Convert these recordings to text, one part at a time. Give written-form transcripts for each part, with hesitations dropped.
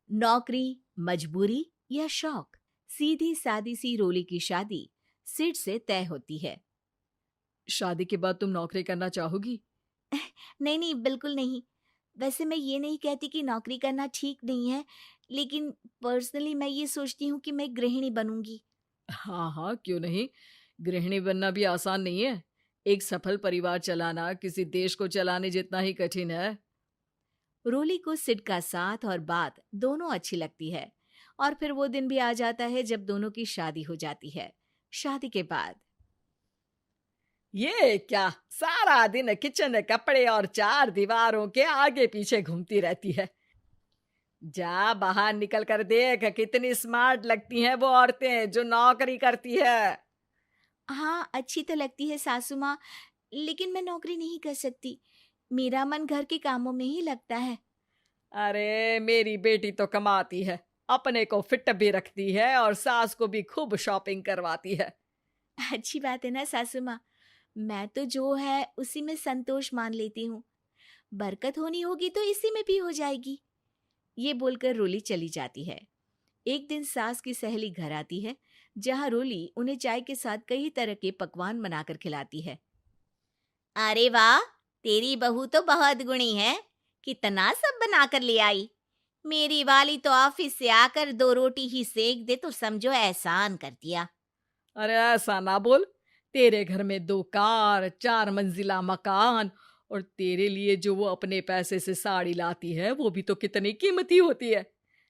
नौकरी, मजबूरी या शौक? सीधी सादी सी रोली की शादी सिड से तय होती है। शादी के बाद तुम नौकरी करना चाहोगी? नहीं नहीं, बिल्कुल नहीं। वैसे मैं ये नहीं कहती कि नौकरी करना ठीक नहीं है, लेकिन पर्सनली मैं ये सोचती हूँ कि मैं गृहिणी बनूंगी। हाँ हाँ, क्यों नहीं। गृहिणी बनना भी आसान नहीं है। एक सफल परिवार चलाना किसी देश को चलाने जितना ही कठिन है। रोली को सिड का साथ और बात दोनों अच्छी लगती है, और फिर वो दिन भी आ जाता है जब दोनों की शादी हो जाती है। शादी के बाद ये क्या, सारा दिन किचन कपड़े और चार दीवारों के आगे पीछे घूमती रहती है। जा बाहर निकल कर देख, कितनी स्मार्ट लगती हैं वो औरतें जो नौकरी करती है। हाँ, अच्छी तो लगती है सासू माँ, लेकिन मैं नौकरी नहीं कर सकती। मेरा मन घर के कामों में ही लगता है। अरे मेरी बेटी तो कमाती है, अपने को फिट भी रखती है और सास को भी खूब शॉपिंग करवाती है। अच्छी बात है ना सासू माँ। मैं तो जो है उसी में संतोष मान लेती हूँ। बरकत होनी होगी तो इसी में भी हो जाएगी। ये बोलकर रोली चली जाती है। एक दिन सास की सहेली घर आती है, जहाँ रोली उन्हें चाय के साथ कई तरह के पकवान बनाकर खिलाती है। अरे वाह, तेरी बहू तो बहुत गुणी है। कितना सब बनाकर ले आई। मेरी वाली तो ऑफिस से आकर 2 रोटी ही सेक दे तो समझो एहसान कर दिया। अरे ऐसा ना बोल। तेरे घर में 2 कार, 4 मंजिला मकान, और तेरे लिए जो वो अपने पैसे से साड़ी लाती है वो भी तो कितनी कीमती होती है।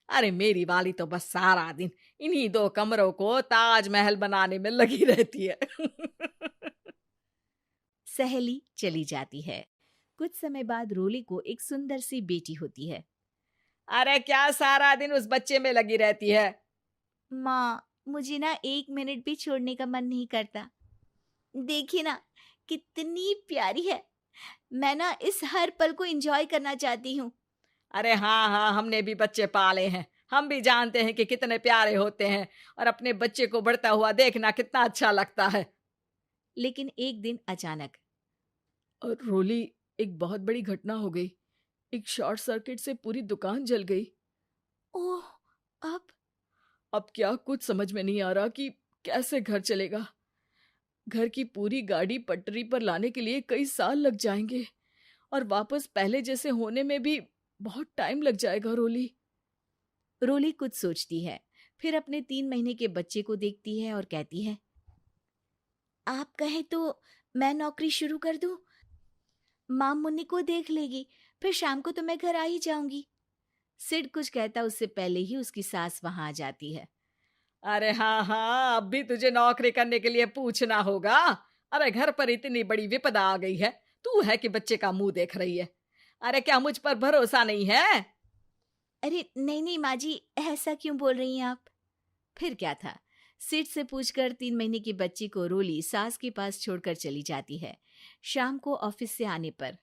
अरे मेरी वाली तो बस सारा दिन इन्हीं 2 कमरों को ताजमहल बनाने में लगी रहती है। सहेली चली जाती है। कुछ समय बाद रोली को एक सुंदर सी बेटी होती है। अरे क्या सारा दिन उस बच्चे में लगी रहती है। माँ, मुझे ना 1 मिनट भी छोड़ने का मन नहीं करता। देखिए ना, कितनी प्यारी है। मैं ना इस हर पल को एंजॉय करना चाहती हूँ। अरे हाँ हाँ, हमने भी बच्चे पाले हैं। हम भी जानते हैं कि कितने प्यारे होते हैं, और अपने बच्चे को बढ़ता हुआ देखना कितना अच्छा लगता है। लेकिन एक दिन अचानक और रोली, एक बहुत बड़ी घटना हो गई। एक शॉर्ट सर्किट से पूरी दुकान जल गई। ओह, अब अब क्या कुछ समझ में नहीं आ रहा कि कैसे घर चलेगा। घर की पूरी गाड़ी पटरी पर लाने के लिए कई साल लग जाएंगे, और वापस पहले जैसे होने में भी बहुत टाइम लग जाएगा। रोली, रोली कुछ सोचती है, फिर अपने 3 महीने के बच्चे को देखती है और कहती है, आप कहें तो मैं नौकरी शुरू कर दूं? माँ मुन्नी को देख लेगी, फिर शाम को तो मैं घर आ ही जाऊंगी। सिड कुछ कहता उससे पहले ही उसकी सास वहां आ जाती है। अरे हाँ हाँ, अब भी तुझे नौकरी करने के लिए पूछना होगा। अरे घर पर इतनी बड़ी विपदा आ गई है, तू है कि बच्चे का मुंह देख रही है। अरे क्या मुझ पर भरोसा नहीं है? अरे नहीं नहीं माँ जी, ऐसा क्यों बोल रही हैं आप? फिर क्या था, सिड से पूछकर 3 महीने की बच्ची को रोली सास के पास छोड़कर चली जाती है। शाम को ऑफिस से आने पर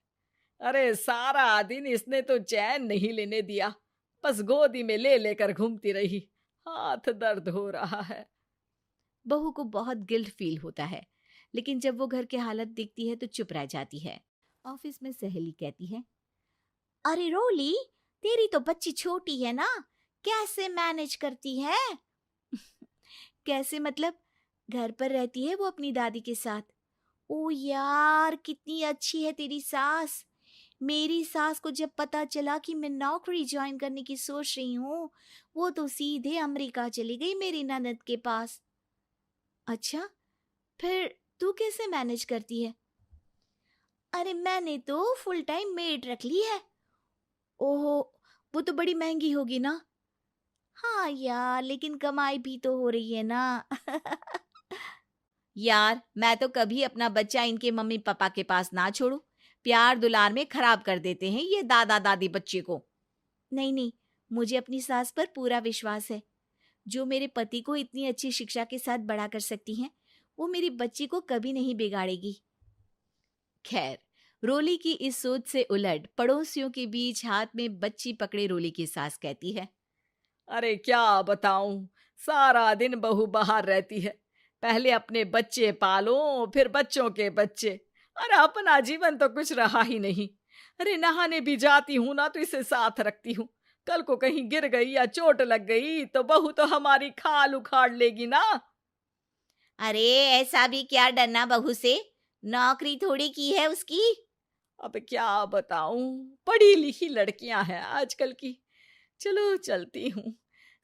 अरे सारा दिन इसने तो चैन नहीं लेने दिया, बस गोदी में ले लेकर घूमती रही। हाथ दर्द हो रहा है। बहू को बहुत गिल्ट फील होता है, लेकिन जब वो घर के हालत देखती है तो चुप रह जाती है। ऑफिस में सहेली कहती है, अरे रोली, तेरी तो बच्ची छोटी है ना, कैसे मैनेज करती है? कैसे मतलब? घर पर रहती है वो अपनी दादी के साथ। ओ यार, कितनी अच्छी है तेरी सास। मेरी सास को जब पता चला कि मैं नौकरी ज्वाइन करने की सोच रही हूँ, वो तो सीधे अमेरिका चली गई मेरी ननद के पास। अच्छा, फिर तू कैसे मैनेज करती है? अरे मैंने तो फुल टाइम मेड रख ली है। ओहो, वो तो बड़ी महंगी होगी ना? हाँ यार, लेकिन कमाई भी तो हो रही है ना। यार, मैं तो कभी अपना बच्चा इनके मम्मी पापा के पास ना छोड़ू। प्यार दुलार में खराब कर देते हैं ये दादा दादी बच्चे को। नहीं नहीं, मुझे अपनी सास पर पूरा विश्वास है। जो मेरे पति को इतनी अच्छी शिक्षा के साथ बड़ा कर सकती हैं, वो मेरी बच्ची को कभी नहीं बिगाड़ेगी। खैर, रोली की इस सोच से उलट पड़ोसियों के बीच हाथ में बच्ची पकड़े रोली की सास कहती है, अरे क्या बताऊं, सारा दिन बहू बाहर रहती है। पहले अपने बच्चे पालो, फिर बच्चों के बच्चे। अरे अपना जीवन तो कुछ रहा ही नहीं। अरे नहाने भी जाती हूं ना तो इसे साथ रखती हूँ, कल को कहीं गिर गई या चोट लग गई तो बहू तो हमारी खाल उखाड़ लेगी ना। अरे ऐसा भी क्या डरना बहू से, नौकरी थोड़ी की है उसकी। अब क्या बताऊं, पढ़ी लिखी लड़कियां हैं आजकल की। चलो चलती हूँ,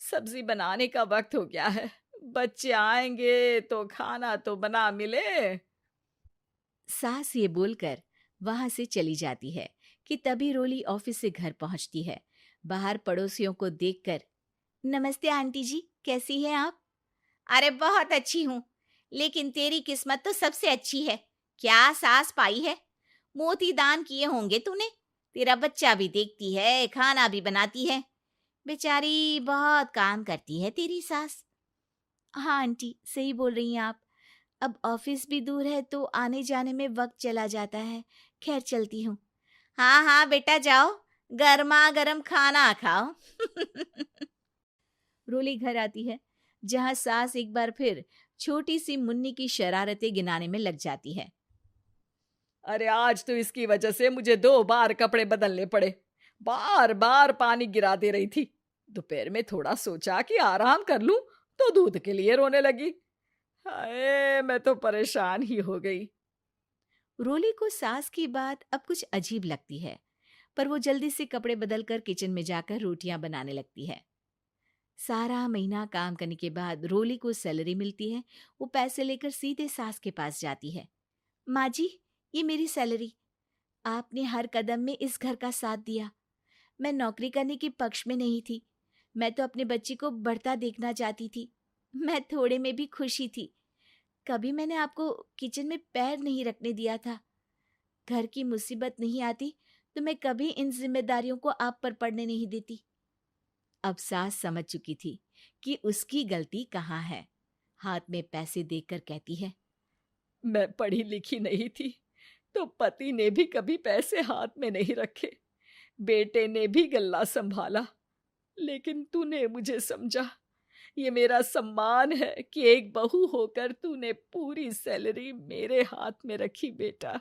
सब्जी बनाने का वक्त हो गया है। बच्चे आएंगे तो खाना तो बना मिले। सास ये बोलकर वहां से चली जाती है कि तभी रोली ऑफिस से घर पहुंचती है। बाहर पड़ोसियों को देखकर, नमस्ते आंटी जी, कैसी हैं आप? अरे बहुत अच्छी हूँ, लेकिन तेरी किस्मत तो सबसे अच्छी है। क्या सास पाई है, मोती दान किए होंगे तूने। तेरा बच्चा भी देखती है, खाना भी बनाती है। बेचारी बहुत काम करती है तेरी सास। हाँ आंटी, सही बोल रही हैं आप। अब ऑफिस भी दूर है तो आने जाने में वक्त चला जाता है। खैर चलती हूँ। हाँ हाँ बेटा जाओ, गर्मा गर्म खाना खाओ। रोली घर आती है, जहां सास एक बार फिर छोटी सी मुन्नी की शरारतें गिनाने में लग जाती है। अरे आज तो इसकी वजह से मुझे 2 बार कपड़े बदलने पड़े। बार बार पानी गिरा दे रही थी। दोपहर में थोड़ा सोचा कि आराम कर लूं तो दूध के लिए रोने लगी। हाय, मैं तो परेशान ही हो गई। रोली को सास की बात अब कुछ अजीब लगती है, पर वो जल्दी से कपड़े बदलकर किचन में जाकर रोटियां बनाने लगती है। सारा महीना काम करने के बाद रोली को सैलरी मिलती है। वो पैसे लेकर सीधे सास के पास जाती है। माँ जी, ये मेरी सैलरी। आपने हर कदम में इस घर का साथ दिया। मैं नौकरी करने के पक्ष में नहीं थी। मैं तो अपने बच्चे को बढ़ता देखना चाहती थी। मैं थोड़े में भी खुशी थी। कभी मैंने आपको किचन में पैर नहीं रखने दिया था। घर की मुसीबत नहीं आती तो मैं कभी इन जिम्मेदारियों को आप पर पड़ने नहीं देती। अब सास समझ चुकी थी कि उसकी गलती कहाँ है। हाथ में पैसे देकर कहती है, मैं पढ़ी लिखी नहीं थी तो पति ने भी कभी पैसे हाथ में नहीं रखे। बेटे ने भी गल्ला संभाला, लेकिन तूने मुझे समझा। ये मेरा सम्मान है कि एक बहू होकर तूने पूरी सैलरी मेरे हाथ में रखी बेटा।